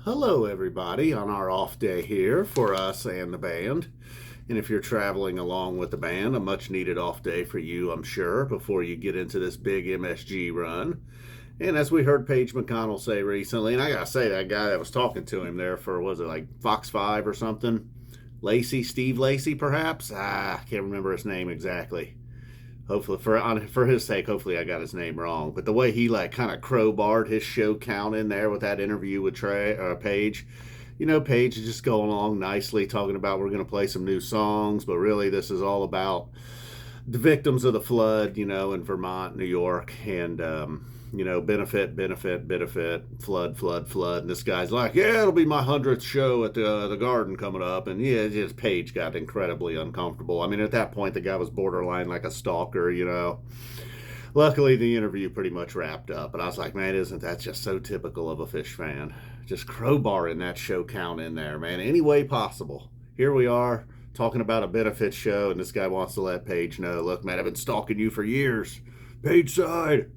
Hello, everybody, on our off day here for us and the band. And if you're traveling along with the band, a much needed off day for you, I'm sure, before you get into this big MSG run. And as we heard Paige McConnell say recently, and I gotta say, that guy that was talking to him there for, was it like Fox 5 or something? Lacey, Steve Lacey, perhaps? I can't remember his name exactly. Hopefully, for his sake, hopefully I got his name wrong. But the way he like kind of crowbarred his show count in there with that interview with Paige, Paige is just going along nicely, talking about we're going to play some new songs, but really this is all about the victims of the flood, in Vermont, New York, and benefit, flood. And this guy's like, yeah, it'll be my 100th show at the Garden coming up. And yeah, just Paige got incredibly uncomfortable. I mean, at that point, the guy was borderline like a stalker, Luckily, the interview pretty much wrapped up. But I was like, man, isn't that just so typical of a Phish fan? Just crowbarring that show count in there, man, any way possible. Here we are talking about a benefit show, and this guy wants to let Paige know, look, man, I've been stalking you for years. Paige side.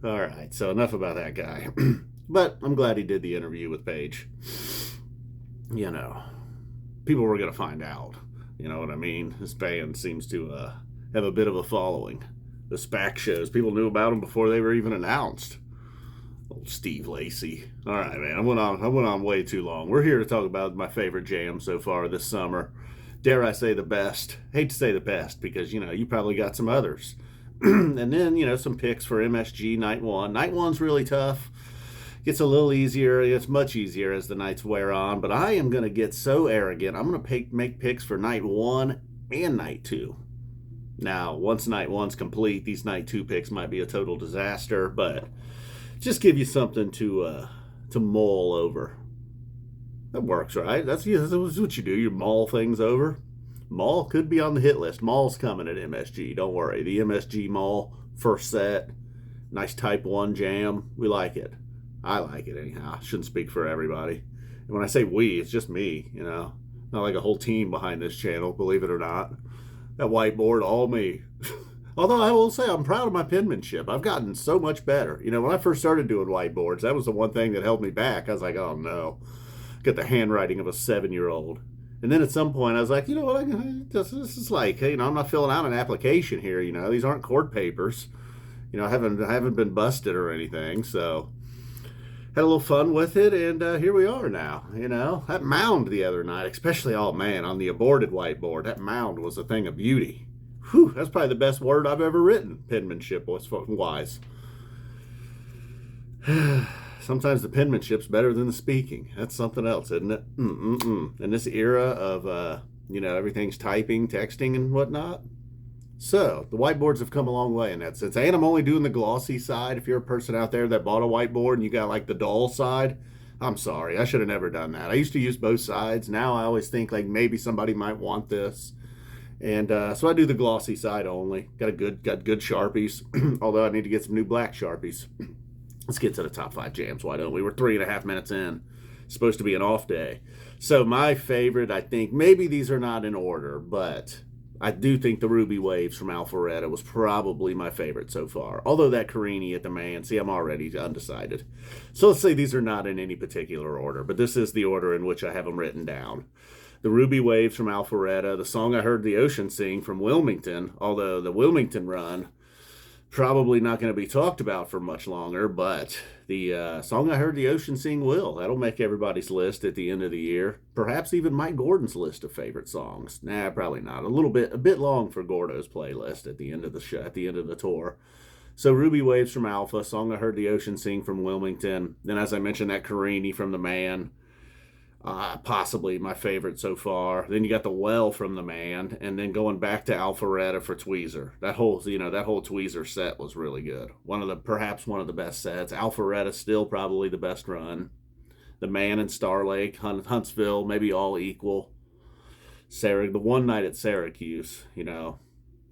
All right, so enough about that guy. But I'm glad he did the interview with Paige. People were going to find out. You know what I mean? This band seems to have a bit of a following. The SPAC shows, people knew about them before they were even announced. Old Steve Lacey. All right, man, I went on way too long. We're here to talk about my favorite jam so far this summer. Dare I say the best? Hate to say the best because, you probably got some others. And then, some picks for MSG Night 1. Night 1's really tough. Gets a little easier. It's much easier as the nights wear on. But I am going to get so arrogant. I'm going to make picks for Night 1 and Night 2. Now, once Night 1's complete, these Night 2 picks might be a total disaster. But just give you something to mull over. That works, right? That's what you do. You mull things over. Mall could be on the hit list. Mall's coming at MSG. Don't worry. The MSG Mall, first set, nice Type 1 jam. We like it. I like it anyhow. Shouldn't speak for everybody. And when I say we, it's just me, Not like a whole team behind this channel, believe it or not. That whiteboard, all me. Although I will say I'm proud of my penmanship. I've gotten so much better. When I first started doing whiteboards, that was the one thing that held me back. I was like, oh no. Got the handwriting of a 7-year-old. And then at some point, I was like, you know what? This is like, I'm not filling out an application here. These aren't court papers. I haven't been busted or anything. So had a little fun with it, and here we are now. That mound the other night, especially, oh man, on the aborted whiteboard, that mound was a thing of beauty. Whew, that's probably the best word I've ever written, penmanship wise. Sometimes the penmanship's better than the speaking. That's something else, isn't it? In this era of, everything's typing, texting, and whatnot. So, the whiteboards have come a long way in that sense. And I'm only doing the glossy side. If you're a person out there that bought a whiteboard and you got like the dull side, I'm sorry. I should have never done that. I used to use both sides. Now I always think like maybe somebody might want this. And so I do the glossy side only. Got good Sharpies. Although I need to get some new black Sharpies. Let's get to the top 5 jams, why don't we? We're 3.5 minutes in. It's supposed to be an off day. So my favorite, I think, maybe these are not in order, but I do think the Ruby Waves from Alpharetta was probably my favorite so far. Although that Carini the Mann, see, I'm already undecided. So let's say these are not in any particular order, but this is the order in which I have them written down. The Ruby Waves from Alpharetta, the song I heard the ocean sing from Wilmington, although the Wilmington run probably not going to be talked about for much longer, but the song I heard the ocean sing will. That'll make everybody's list at the end of the year. Perhaps even Mike Gordon's list of favorite songs. Nah, probably not. A bit long for Gordo's playlist at the end of the show, at the end of the tour. So Ruby Waves from Alpha, song I heard the ocean sing from Wilmington. Then as I mentioned, that Carini from the Man. Possibly my favorite so far. Then you got the Well from the Man, and then going back to Alpharetta for Tweezer. That whole Tweezer set was really good. Perhaps one of the best sets. Alpharetta still probably the best run. The Man and Star Lake, Huntsville, maybe all equal. The one night at Syracuse,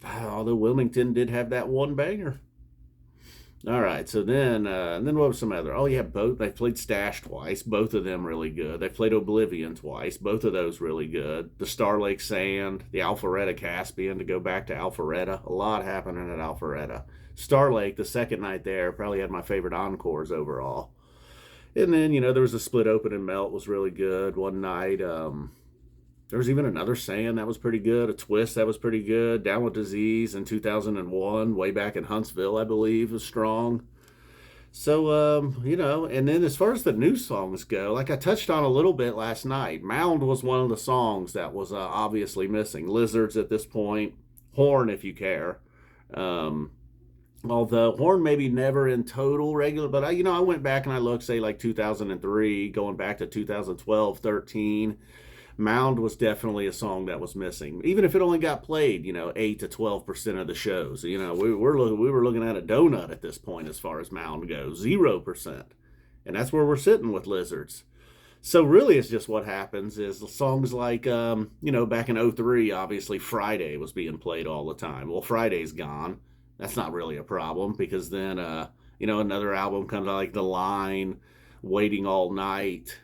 although Wilmington did have that one banger. All right, so then what was some other? Oh, yeah, they played Stash twice, both of them really good. They played Oblivion twice, both of those really good. The Star Lake Sand, the Alpharetta Caspian, to go back to Alpharetta. A lot happening at Alpharetta. Star Lake, the second night there, probably had my favorite encores overall. And then, there was a Split Open and Melt was really good one night. There was even another Sand that was pretty good, a Twist that was pretty good, Down with Disease in 2001, way back in Huntsville, I believe, was strong. So, and then as far as the new songs go, like I touched on a little bit last night, Mound was one of the songs that was obviously missing. Lizards at this point, Horn if you care. Although Horn maybe never in total regular, but I went back and I looked, say like 2003, going back to 2012, 13. Mound was definitely a song that was missing, even if it only got played, 8 to 12% of the shows. We were looking at a donut at this point as far as Mound goes, 0%, and that's where we're sitting with Lizards. So really, it's just what happens is songs like, back in 03, obviously Friday was being played all the time. Well, Friday's gone. That's not really a problem because then, another album comes out like The Line, Waiting All Night,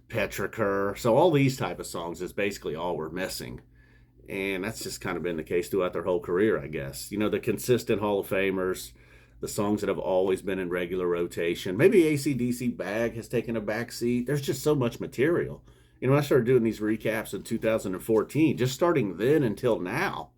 Petrichor. So all these type of songs is basically all we're missing. And that's just kind of been the case throughout their whole career, I guess. The consistent Hall of Famers, the songs that have always been in regular rotation. Maybe AC/DC Bag has taken a back seat. There's just so much material. When I started doing these recaps in 2014, just starting then until now,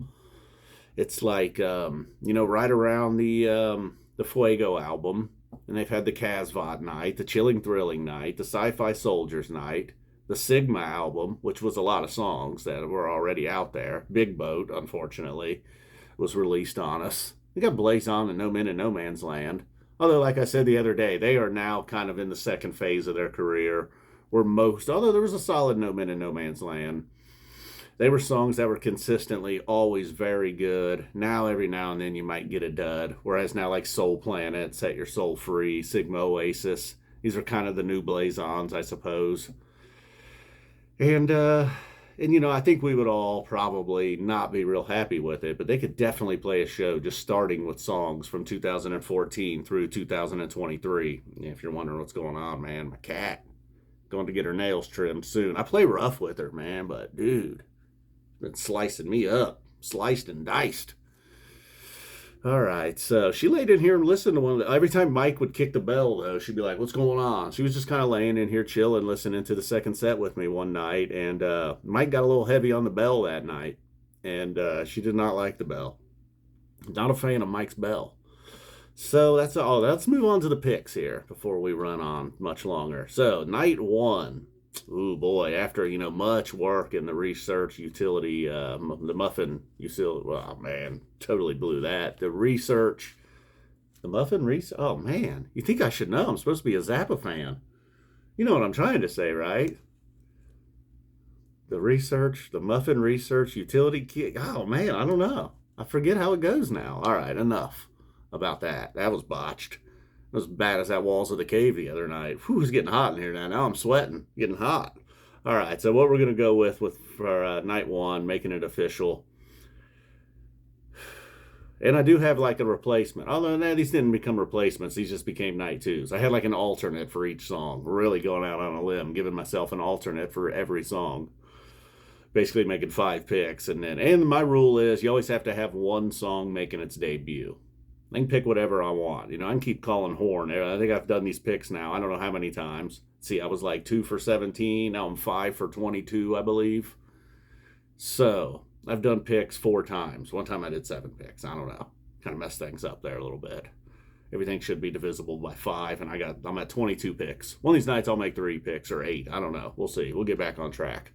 it's like, right around the Fuego album, and they've had the Casvot night, the Chilling Thrilling night, the Sci-Fi Soldiers night, the Sigma album, which was a lot of songs that were already out there. Big Boat, unfortunately, was released on us. We got Blazon and No Men in No Man's Land. Although, like I said the other day, they are now kind of in the second phase of their career, although there was a solid No Men in No Man's Land, they were songs that were consistently always very good. Now, every now and then, you might get a dud. Whereas now, like Soul Planet, Set Your Soul Free, Sigma Oasis, these are kind of the new Blazons, I suppose. And I think we would all probably not be real happy with it, but they could definitely play a show just starting with songs from 2014 through 2023. If you're wondering what's going on, man, my cat going to get her nails trimmed soon. I play rough with her, man, but dude, been slicing me up, sliced and diced. All right, so she laid in here and listened to one of the, every time Mike would kick the bell, though, she'd be like, what's going on? She was just kind of laying in here chilling, listening to the second set with me one night, and Mike got a little heavy on the bell that night, and she did not like the bell. Not a fan of Mike's bell. So that's all. Let's move on to the picks here before we run on much longer. So, night one. Ooh, boy, after, much work in the research utility, the muffin utility, oh, man, totally blew that. The muffin research, oh, man, you think I should know. I'm supposed to be a Zappa fan. You know what I'm trying to say, right? The muffin research utility kit, oh, man, I don't know. I forget how it goes now. All right, enough about that. That was botched. As bad as that Walls of the Cave the other night. Whew, it's getting hot in here now. Now I'm sweating. Getting hot. All right, so what we're going to go with for night one, making it official. And I do have like a replacement. Although these didn't become replacements. These just became night twos. I had like an alternate for each song. Really going out on a limb, giving myself an alternate for every song. Basically making 5 picks. And my rule is you always have to have one song making its debut. I can pick whatever I want. I can keep calling Horn. I think I've done these picks now. I don't know how many times. See, I was like 2 for 17. Now I'm 5 for 22, I believe. So I've done picks 4 times. One time I did 7 picks. I don't know. Kind of messed things up there a little bit. Everything should be divisible by 5, and I'm at 22 picks. One of these nights I'll make 3 picks or 8. I don't know. We'll see. We'll get back on track.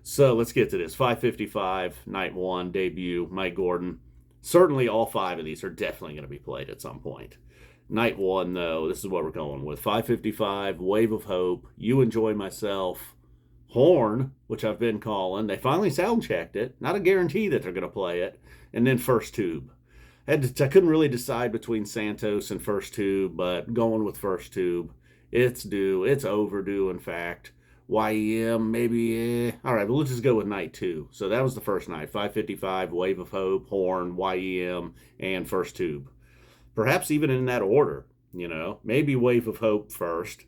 So let's get to this. 555, night one, debut, Mike Gordon. Certainly all 5 of these are definitely going to be played at some point. Night one, though, this is what we're going with. 555, Wave of Hope, You Enjoy Myself, Horn, which I've been calling. They finally sound checked it. Not a guarantee that they're going to play it. And then First Tube. I couldn't really decide between Santos and First Tube, but going with First Tube. It's due. It's overdue, in fact. YEM, maybe, All right, but let's just go with night 2. So that was the first night. 555, Wave of Hope, Horn, YEM, and First Tube. Perhaps even in that order, Maybe Wave of Hope first.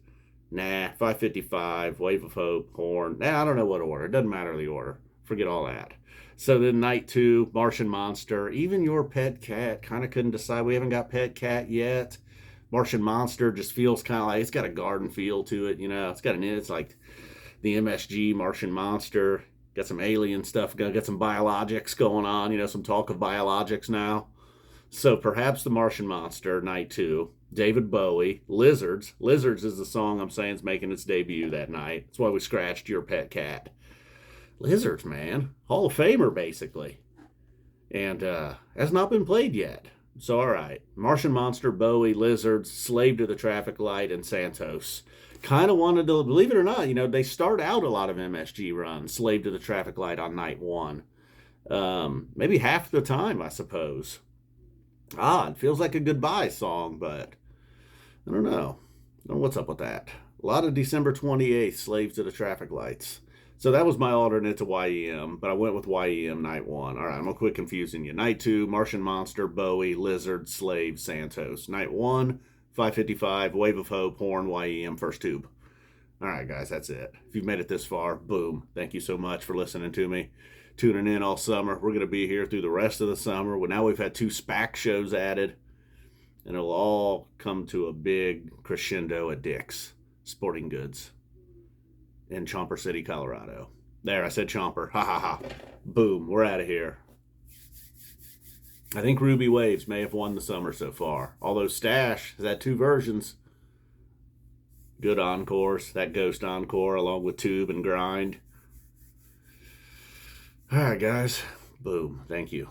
555, Wave of Hope, Horn. I don't know what order. It doesn't matter the order. Forget all that. So then night 2, Martian Monster. Even Your Pet Cat. Kind of couldn't decide. We haven't got Pet Cat yet. Martian Monster just feels kind of like it's got a garden feel to it, you know. It's like the MSG Martian Monster. Got some alien stuff, got some biologics going on, you know, some talk of biologics now. So perhaps the Martian Monster, night 2. David Bowie, Lizards. Lizards is the song I'm saying is making its debut that night. That's why we scratched Your Pet Cat. Lizards, man. Hall of Famer, basically. And has not been played yet. So, all right. Martian Monster, Bowie, Lizards, Slave to the Traffic Light, and Santos. Kind of wanted to, believe it or not, you know, they start out a lot of MSG runs, Slave to the Traffic Light on night 1. Maybe half the time, I suppose. It feels like a goodbye song, but I don't know. What's up with that? A lot of December 28th, Slaves to the Traffic Lights. So that was my alternate to YEM, but I went with YEM night 1. All right, I'm going to quit confusing you. Night 2, Martian Monster, Bowie, Lizard, Slave, Santos. Night 1, 5:55, Wave of Hope, Horn, YEM, First Tube. All right, guys, that's it. If you've made it this far, boom. Thank you so much for listening to me. Tuning in all summer. We're going to be here through the rest of the summer. Well, now we've had 2 SPAC shows added, and it'll all come to a big crescendo at Dick's Sporting Goods in Chomper City, Colorado. There, I said Chomper. Ha ha ha. Boom, we're out of here. I think Ruby Waves may have won the summer so far. Although Stash has had 2 versions. Good encores. That Ghost encore along with Tube and Grind. All right, guys. Boom. Thank you.